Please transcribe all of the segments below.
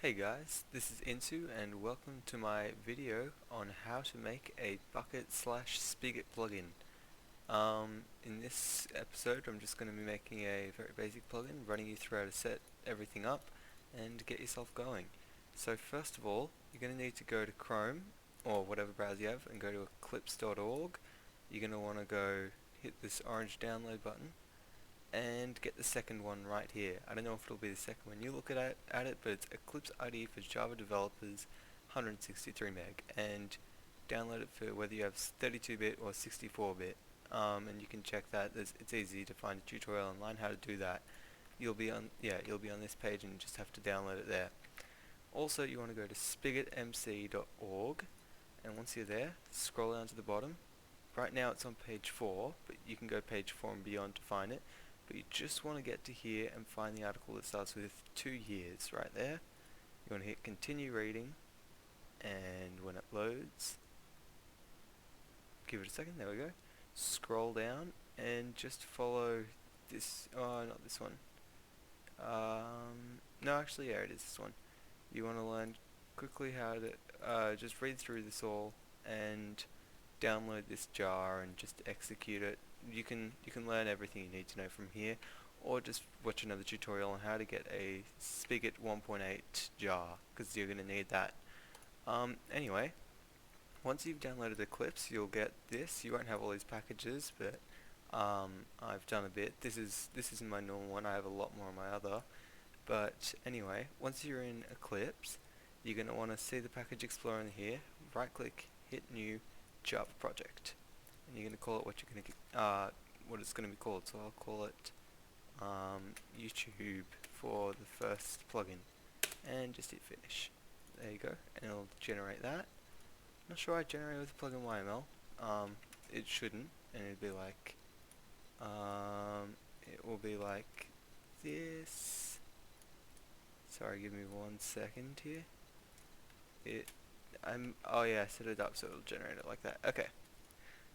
Hey guys, this is Insu and welcome to my video on how to make a Bukkit slash Spigot plugin. In this episode I'm just going to be making a very basic plugin, running you through how to set everything up and get yourself going. So first of all, you're going to need to go to Chrome or whatever browser you have and go to eclipse.org. You're going to want to go hit this orange download button and get the second one right here. I don't know if it'll be the second one you look at it, but it's Eclipse IDE for Java developers, 163 meg, and download it for whether you have 32-bit or 64-bit. And you can check that. It's easy to find a tutorial online how to do that. You'll be on this page and you just have to download it there. Also, you want to go to spigotmc.org, and once you're there, scroll down to the bottom. Right now it's on page 4, but you can go page 4 and beyond to find it. But you just want to get to here and find the article that starts with 2 years right there. You want to hit continue reading, and when it loads, give it a second, there we go. Scroll down and just follow this, oh not this one. No actually yeah it is this one. You want to learn quickly how to just read through this all and download this jar and just execute it. You can learn everything you need to know from here, or just watch another tutorial on how to get a Spigot 1.8 jar, because you're going to need that. Anyway, once you've downloaded Eclipse, you'll get this. You won't have all these packages, but I've done a bit. This isn't my normal one. I have a lot more on my other. But anyway, once you're in Eclipse, you're going to want to see the package explorer in here. Right click, hit new, Java project, and you're going to call it what it's going to be called. So I'll call it YouTube for the first plugin, and just hit finish. There you go, and it'll generate that. Not sure I generate with plugin YML. It shouldn't, and it'd be like it will be like this. Sorry, give me 1 second here. Oh yeah, I set it up so it'll generate it like that. Okay.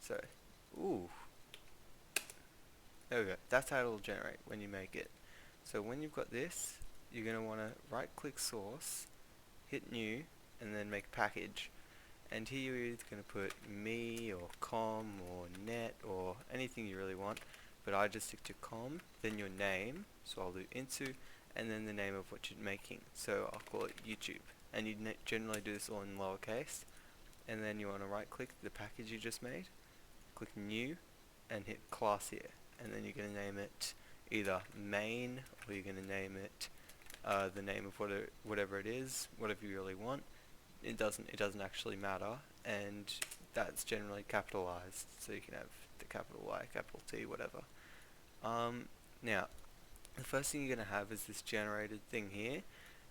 So, ooh. There we go. That's how it'll generate when you make it. So when you've got this, you're going to want to right click source, hit new, and then make package. And here you're either going to put me or com or net or anything you really want. But I just stick to com, then your name, so I'll do into, and then the name of what you're making. So I'll call it YouTube. And you generally do this all in lowercase. And then you want to right click the package you just made, click new, and hit class here. And then you're going to name it either main, or you're going to name it the name of whatever it is, whatever you really want. It doesn't actually matter, and that's generally capitalized, so you can have the capital Y, capital T, whatever. Now, the first thing you're going to have is this generated thing here,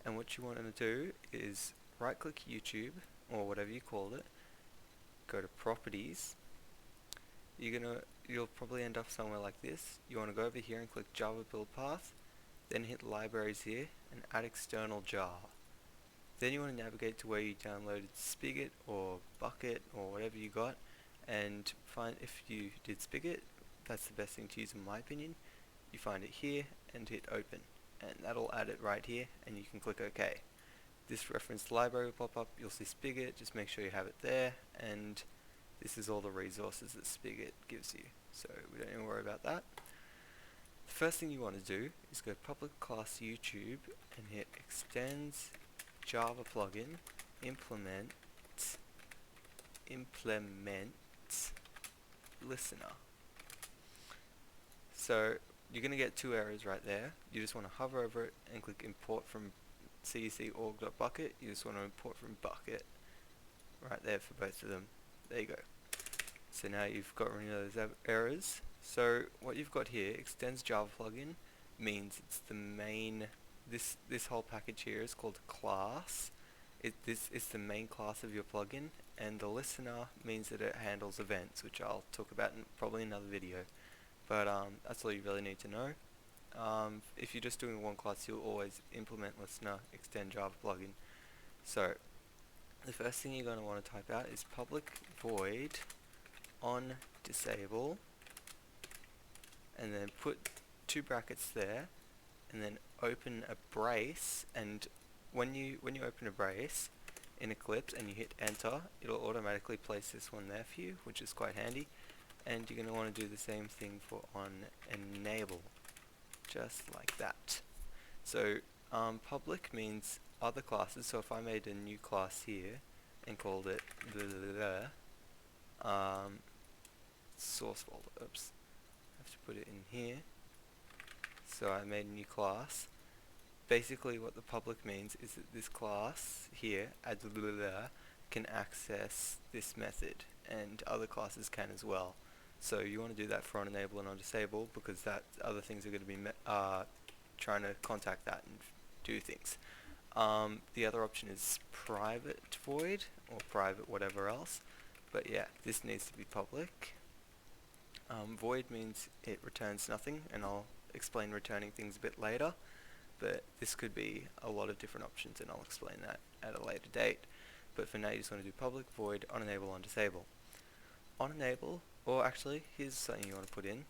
and what you want to do is right click YouTube, or whatever you call it, go to properties. You'll probably end up somewhere like this. You want to go over here and click Java build path, then hit libraries here and add external jar. Then you want to navigate to where you downloaded Spigot or Bukkit or whatever you got, and find, if you did Spigot, that's the best thing to use in my opinion. You find it here and hit open, and that'll add it right here, and you can click OK. This reference library will pop up. You'll see Spigot, just make sure you have it there, and this is all the resources that Spigot gives you, so we don't need to worry about that. The first thing you want to do is go public class YouTube and hit extends Java plugin implement listener. So you're going to get 2 errors right there. You just want to hover over it and click import from cec.org.bukkit. You just want to import from Bukkit right there for both of them. There you go. So now you've got rid of those errors. So what you've got here, extends Java plugin, means it's the main. This whole package here is called class. This is the main class of your plugin, and the listener means that it handles events, which I'll talk about in probably another video. But that's all you really need to know. If you're just doing one class, you'll always implement listener extend Java plugin. So the first thing you're going to want to type out is public void on disable, and then put 2 brackets there, and then open a brace and when you open a brace in Eclipse and you hit enter, it'll automatically place this one there for you, which is quite handy. And you're going to want to do the same thing for on enable, just like that. So public means other classes. So if I made a new class here and called it source folder, oops, I have to put it in here. So I made a new class. Basically what the public means is that this class here, adds can access this method, and other classes can as well. So you want to do that for on enable and on disable, because that other things are going to be trying to contact that and do things. The other option is private void or private whatever else, but yeah, this needs to be public. Void means it returns nothing, and I'll explain returning things a bit later, but this could be a lot of different options, and I'll explain that at a later date. But for now you just want to do public, void, on enable, on disable. On enable, or actually here's something you want to put in.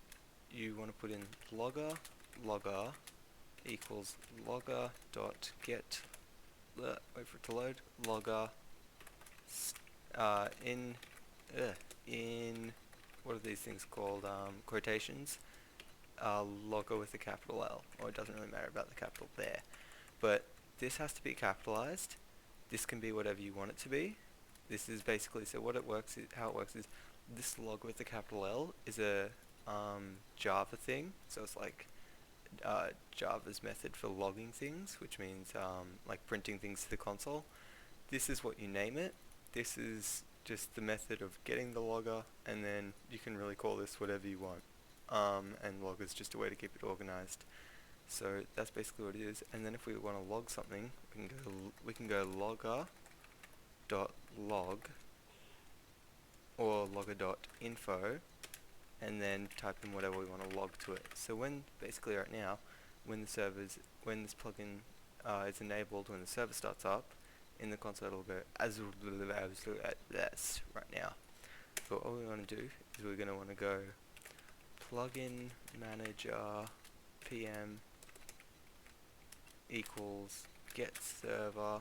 You want to put in logger equals logger dot get, wait for it to load, logger in what are these things called, quotations, logger with a capital L, or it doesn't really matter about the capital there, but this has to be capitalized. This can be whatever you want it to be. This is basically, so what it works is, how it works is, this log with the capital L is a Java thing, so it's like Java's method for logging things, which means like printing things to the console. This is what you name it. This is just the method of getting the logger, and then you can really call this whatever you want. And logger is just a way to keep it organized. So that's basically what it is. And then if we want to log something, we can go logger dot log or logger dot info, and then type in whatever we want to log to it. So when basically right now, when this plugin is enabled, when the server starts up in the console, it'll go as this right now. But what we want to do is we're going to want to go plugin manager pm equals get server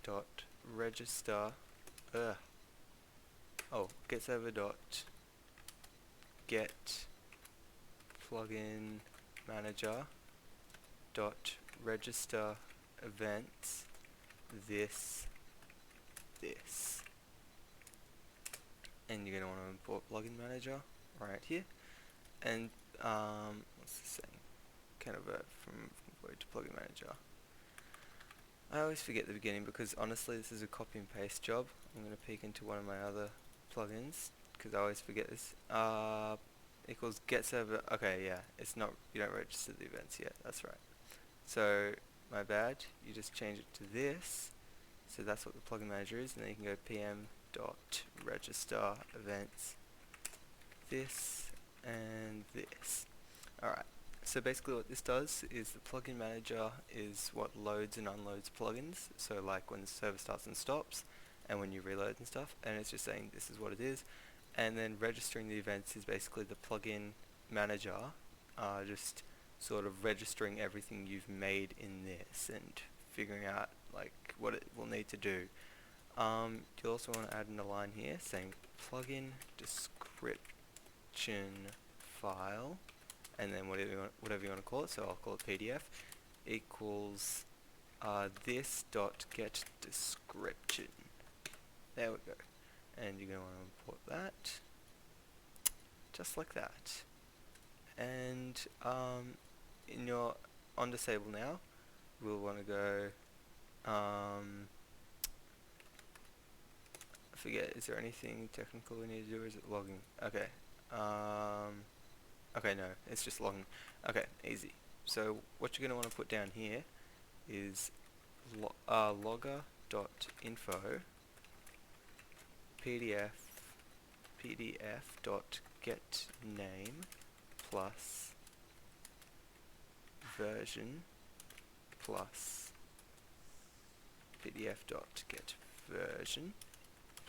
dot register get server dot get plugin manager dot register events this, and you're going to want to import plugin manager right here, and what's this saying, convert from void to plugin manager. I always forget the beginning because honestly this is a copy and paste job. I'm going to peek into one of my other plugins because I always forget this. Equals get server, okay, yeah, it's not, you don't register the events yet, that's right. So my bad, you just change it to this, so that's what the plugin manager is, and then you can go pm dot register events this and this. Alright, so basically what this does is the plugin manager is what loads and unloads plugins, so like when the server starts and stops and when you reload and stuff, and it's just saying this is what it is. And then registering the events is basically the plugin manager just sort of registering everything you've made in this and figuring out like what it will need to do. You also want to add in a line here saying plugin description file, and then whatever you want to call it, so I'll call it PDF, equals this dot get description. There we go. And you're going to want to import that just like that. And in your on disable now, we'll want to go I forget, is there anything technical we need to do, or is it logging? Okay. Okay, no, it's just logging. Okay, easy. So what you're going to want to put down here is logger.info pdf dot get name plus version plus pdf dot get version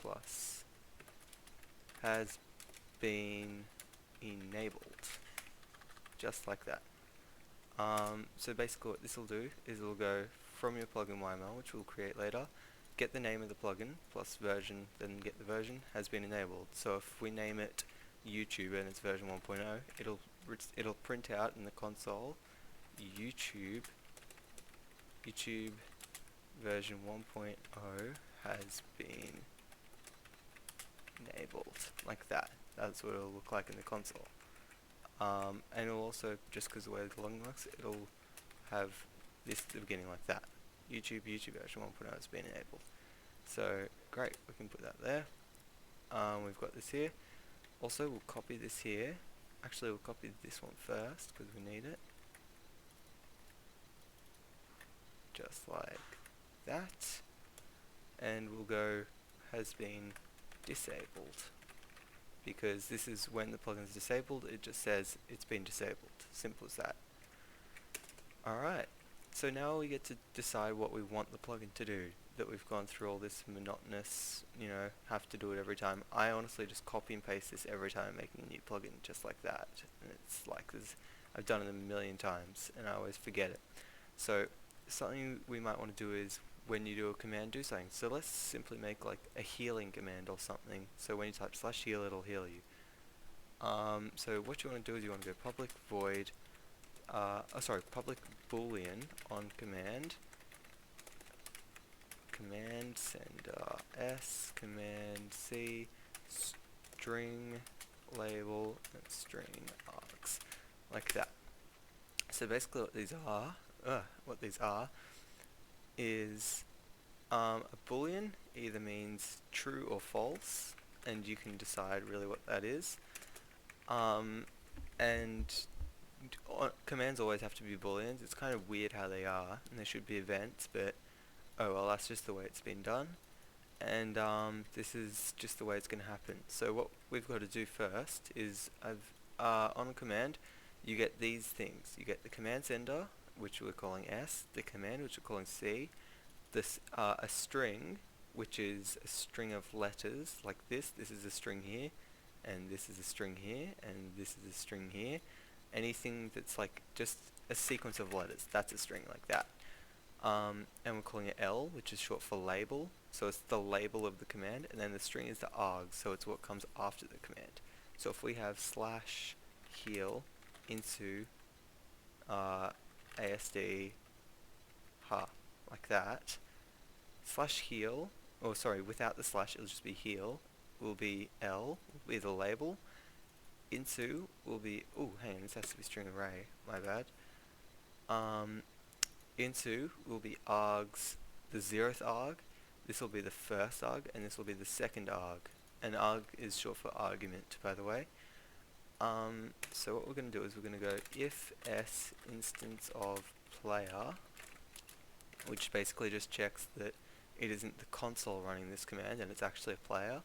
plus has been enabled, just like that. So basically what this will do is it'll go from your plugin YML, which we'll create later, get the name of the plugin plus version, then get the version has been enabled. So if we name it YouTube and it's version 1.0, it'll print out in the console YouTube version 1.0 has been enabled, like that. That's what it'll look like in the console. And it'll also, just because the way the login works, it'll have this at the beginning like that. YouTube version 1.0 has been enabled. So great, we can put that there. We've got this here. Also, we'll copy this here. Actually, we'll copy this one first because we need it. Just like that. And we'll go has been disabled, because this is when the plugin is disabled, it just says it's been disabled. Simple as that. Alright, so now we get to decide what we want the plugin to do, that we've gone through all this monotonous, have to do it every time. I honestly just copy and paste this every time I'm making a new plugin, just like that. And it's like this, I've done it a million times and I always forget it. So something we might want to do is, when you do a command, do something. So let's simply make like a healing command or something. So when you type /heal, it'll heal you. So what you want to do is you want to go public void, public boolean on command sender s, command c, string label, and string args, like that. So basically what these are is a boolean either means true or false, and you can decide really what that is. And commands always have to be booleans. It's kind of weird how they are, and there should be events, but oh well, that's just the way it's been done. And this is just the way it's going to happen. So what we've got to do first is, on a command, you get these things. You get the command sender, which we're calling S, the command, which we're calling C, this a string, which is a string of letters like this. This is a string here, and this is a string here, and this is a string here. Anything that's like just a sequence of letters, that's a string like that. And we're calling it L, which is short for label, so it's the label of the command, and then the string is the arg, so it's what comes after the command. So if we have /heal into ASD like that, /heal, without the slash, it'll just be heal, will be L, will be the label, into will be, hang on, this has to be string array, my bad. Into will be args, the 0th arg, this will be the first arg, and this will be the second arg. And arg is short for argument, by the way. So what we're going to do is we're going to go if s instance of player, which basically just checks that it isn't the console running this command and it's actually a player.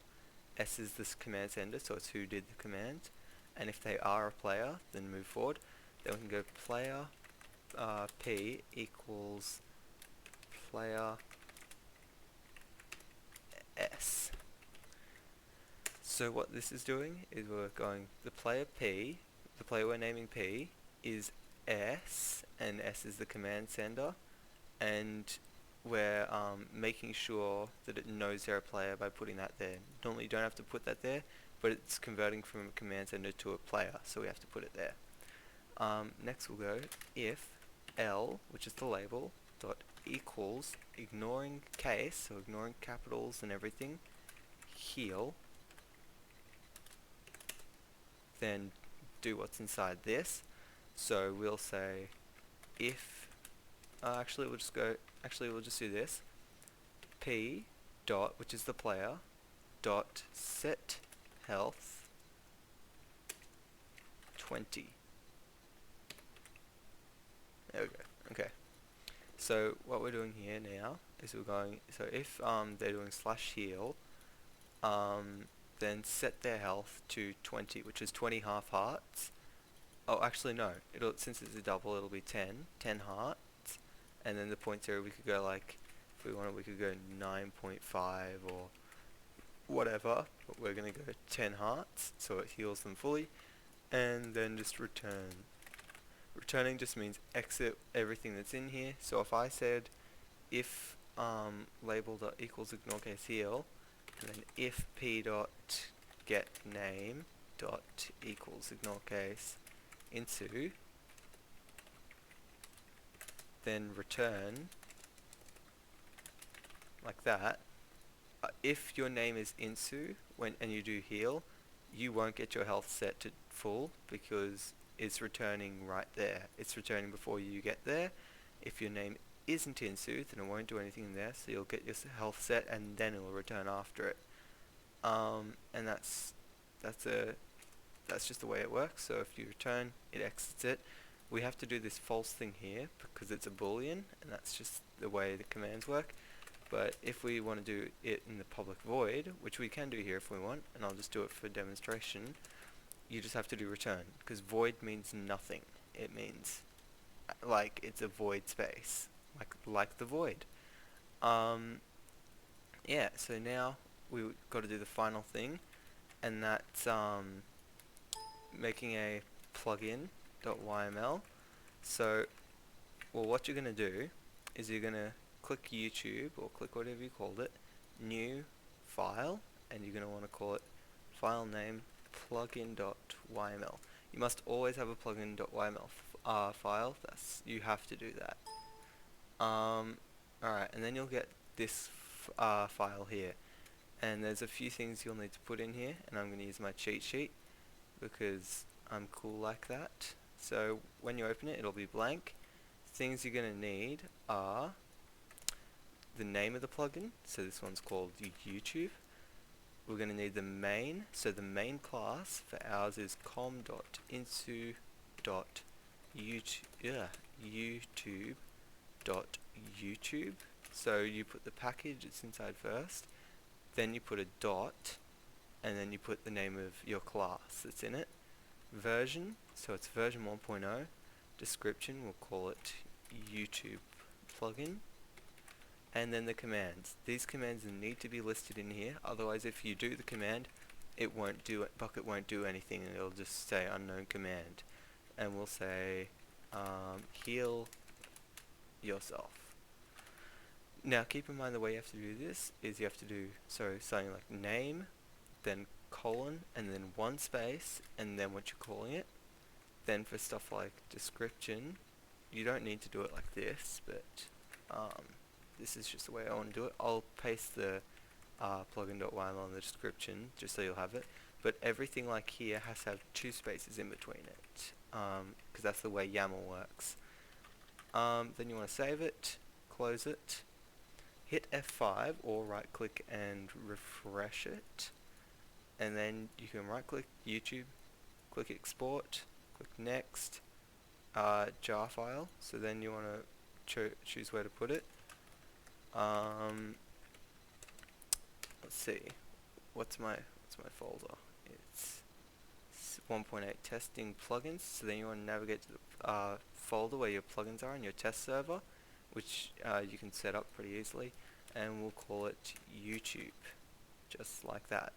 S is this command sender, so it's who did the command. And if they are a player, then move forward. Then we can go player p equals player s. So what this is doing is we're going, the player P, the player we're naming P, is S, and S is the command sender, and we're making sure that it knows they're a player by putting that there. Normally you don't have to put that there, but it's converting from a command sender to a player, so we have to put it there. Next we'll go if L, which is the label, dot equals, ignoring case, so ignoring capitals and everything, heal, then do what's inside this. So we'll say if, we'll just do this, P dot, which is the player, dot set health 20. There we go. Okay. So what we're doing here now is we're going, so if they're doing /heal, then set their health to 20, which is 20 half hearts. Oh, actually no, since it's a double, it'll be 10 hearts, and then the 0.0 we could go like, if we wanted we could go 9.5 or whatever, but we're going to go 10 hearts, so it heals them fully, and then just return Returning just means exit everything that's in here. So if I said if label.equals ignore case heal, and then if p dot get name dot equals ignore case into, then return like that. If your name is Insu and you do heal, you won't get your health set to full because it's returning right there. It's returning before you get there. If your name isn't Insu, then it won't do anything in there, so you'll get your health set and then it will return after it. And that's just the way it works. So if you return, it exits it. We have to do this false thing here because it's a boolean, and that's just the way the commands work. But if we want to do it in the public void, which we can do here if we want, and I'll just do it for demonstration, you just have to do return, because void means nothing. It means like it's a void space, like the void. Yeah, so now we've got to do the final thing, and that's making a plugin.yml. So, well, what you're going to do is you're going to click YouTube, or click whatever you called it, new file, and you're going to want to call it file name plugin.yml. You must always have a plugin.yml file. You have to do that. Alright, and then you'll get this file here, and there's a few things you'll need to put in here, and I'm going to use my cheat sheet because I'm cool like that. So when you open it, it'll be blank. Things you're going to need are the name of the plugin, so this one's called YouTube. We're going to need the main, so the main class for ours is com.youtube.youtube. So you put the package it's inside first, then you put a dot, and then you put the name of your class that's in it. Version, so it's version 1.0. Description, we'll call it YouTube plugin. And then the commands. These commands need to be listed in here, otherwise if you do the command, it won't do it. Bukkit won't do anything, and it'll just say unknown command. And we'll say heal yourself. Now keep in mind the way you have to do this is you have to do something like name, then colon, and then one space, and then what you're calling it. Then for stuff like description, you don't need to do it like this, but this is just the way I want to do it. I'll paste the plugin.yml in the description just so you'll have it. But everything like here has to have two spaces in between it, because that's the way YAML works. Then you want to save it, close it, hit F5 or right click and refresh it, and then you can right click YouTube, click export, click next, jar file. So then you want to choose where to put it. Let's see, what's my folder? It's 1.8 testing plugins. So then you want to navigate to the folder where your plugins are in your test server, which you can set up pretty easily, and we'll call it YouTube, just like that.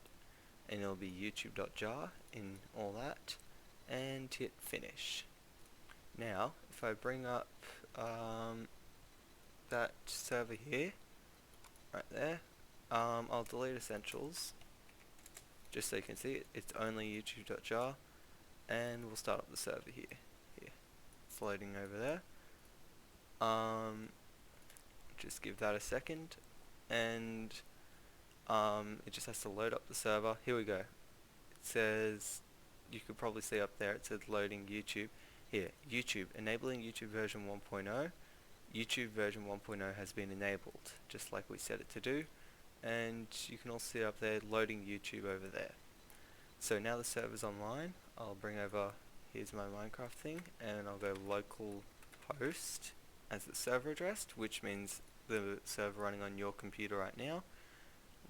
And it'll be youtube.jar in all that, and hit finish. Now, if I bring up that server here, right there, I'll delete essentials, just so you can see it. It's only youtube.jar, and we'll start up the server here. It's loading over there. Just give that a second, and it just has to load up the server. Here we go. It says, you could probably see up there, it says loading YouTube. Here, YouTube, enabling YouTube version 1.0. YouTube version 1.0 has been enabled, just like we set it to do. And you can also see up there, loading YouTube over there. So now the server's online, I'll bring over, here's my Minecraft thing, and I'll go local host as the server address, which means the server running on your computer right now.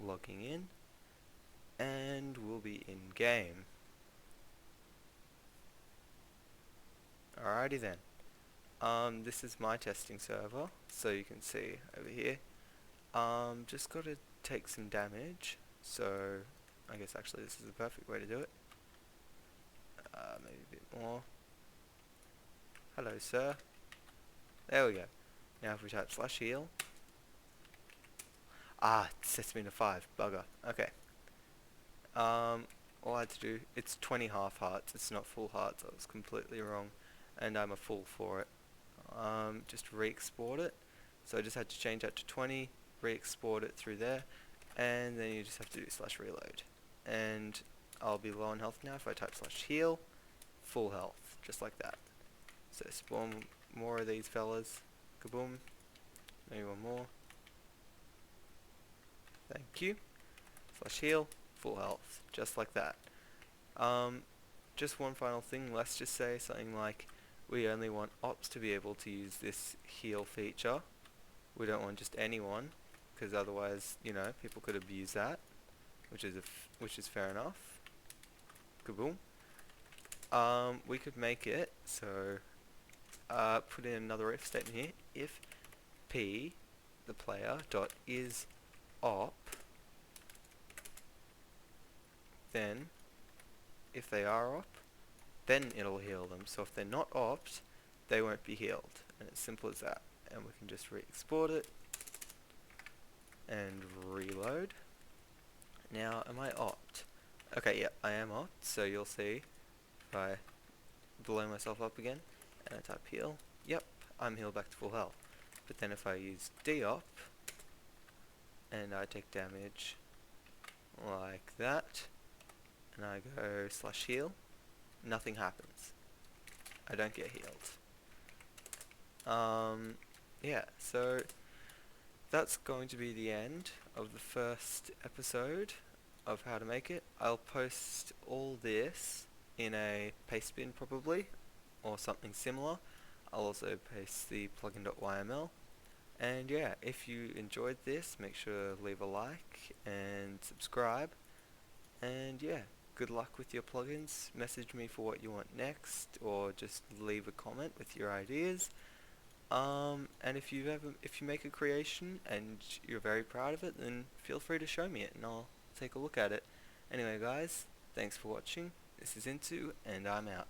Logging in, and we'll be in game. Alrighty then. This is my testing server, so you can see over here. Just gotta take some damage, so I guess actually this is the perfect way to do it. Maybe a bit more. Hello, sir. There we go. Now if we type /heal. It sets me to 5. Bugger. Okay. All I had to do, it's 20 half hearts, it's not full hearts, I was completely wrong, and I'm a fool for it. Just re-export it, so I just had to change that to 20, re-export it through there, and then you just have to do /reload. And I'll be low on health now if I type /heal, full health, just like that. So spawn more of these fellas, kaboom, maybe one more, thank you, /heal, full health, just like that. Just one final thing, let's just say something like we only want ops to be able to use this heal feature. We don't want just anyone, because otherwise, you know, people could abuse that, which is fair enough. Kaboom. We could make it so put in another if statement here. If p the player dot is op, then if they are op, then it'll heal them. So if they're not opt, they won't be healed. And it's simple as that. And we can just re-export it and reload. Now, am I opt? Okay, yeah, I am opt. So you'll see if I blow myself up again and I type heal, yep, I'm healed back to full health. But then if I use deop and I take damage like that and I go /heal, nothing happens. I don't get healed. Yeah, so that's going to be the end of the first episode of how to make it. I'll post all this in a paste bin probably, or something similar. I'll also paste the plugin.yml. And yeah, if you enjoyed this, make sure to leave a like and subscribe. And yeah, good luck with your plugins. Message me for what you want next, or just leave a comment with your ideas. And if you make a creation and you're very proud of it, then feel free to show me it and I'll take a look at it. Anyway guys, thanks for watching. This is Into, and I'm out.